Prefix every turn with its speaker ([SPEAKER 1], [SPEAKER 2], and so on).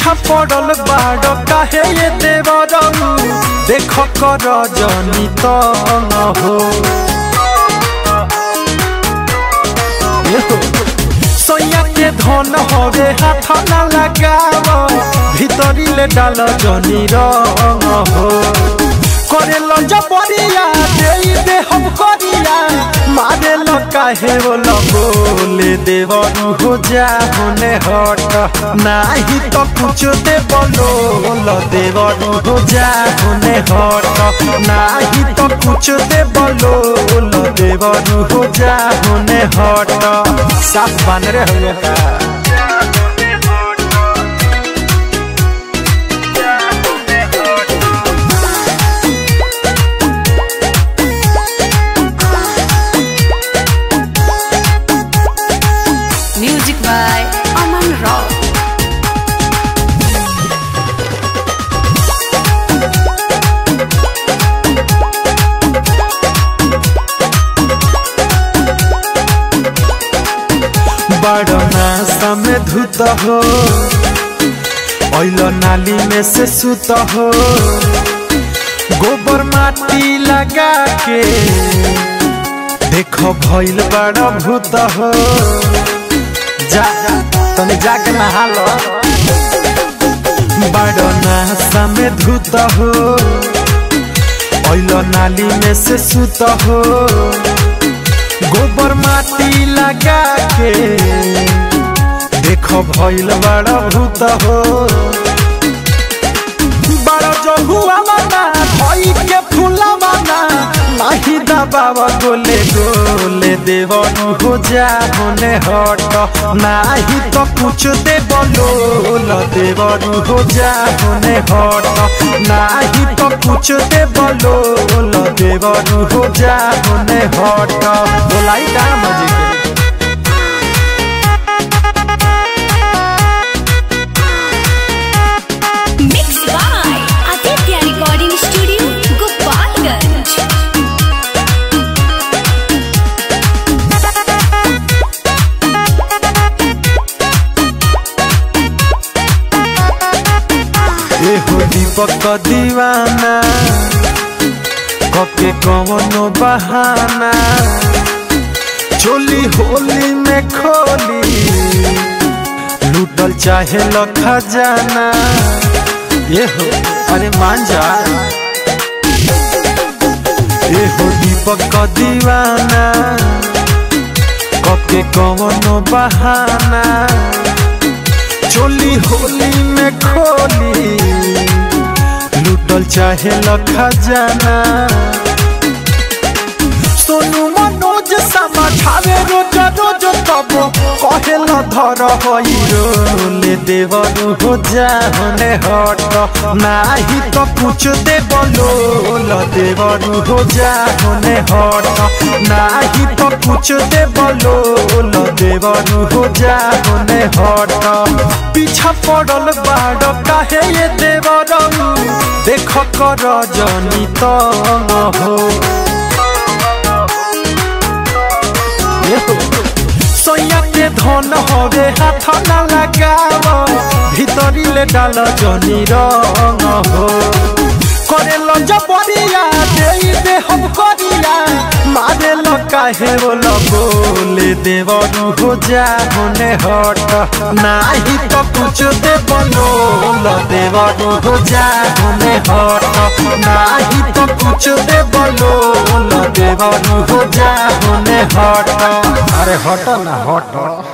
[SPEAKER 1] पीछा पड़ल बाड़ काहे ये देवरऊ देख कर जनी हो सोया के धन हवे हाथ न लगाव भीतरी ले डाल जनी रंग हो करे जबरिया दे हम करिया मारे काहे बोले देवरू हो जा होने हट नाही तो कुछ दे बोलो देवरू हो जा होने हट नाही तो कुछ दे बोलो देवरू हो जा होने हट साफ बन रहे हो
[SPEAKER 2] Music by Aman Rao.
[SPEAKER 1] बड़ना समय धुत हो ओइलो नाली में से सुत हो गोबर माटी लगा के देखो भइल बड़ा भूत हो जा तने जाके नहा लो बड़ना समय धुत हो ओइलो नाली में से सुत हो गोबर माटी लगा के देखो भइल बड़ा भूत हो बड़ा जो हुआ माना भई के फूला माना नाही दबावा गोले गोले देवरू हो जा होने हट नाही तो कुछ दे बोलो देवरू हो जा होने हट नाही तो कुछ दे बोलो देवरू हो जा होने हट बोलाई का मजे
[SPEAKER 2] Mixed by Aditya Recording Studio, Gopalganj.
[SPEAKER 1] ए हो दीपक दीवाना कके कवनो बहाना चोली होली में खोली लूटल चाहे खजाना ये हो अरे मान जा ये हो दीपक दीवाना कके कवनो बहाना चोली होली में खोली लूटल चाहे खजाना सोनू मनोज समझावे रोज रोज तब कहल धर होई रोले देवरू हो जा होने हट नाही तो कुछ दे बोलो देवरू हो जा होने हट नाही तो कुछ दे बोलो देवरू हो जा होने हट पीछा पड़ल बाड़ काहे ये देवरू देख कर जनी हो सोया के धन हवे हाथ न लगाव भीतरी ले डाल जनी रंग हो करे जबरिया दे हम करिया मारे काहे बोले देवरू हो जा होने हट नाही तो कुछ दे बोलो देवरू हो जा होने हट नाही तो कुछ दे बोलो देवरू हो जा होने हट अरे हट ना हट।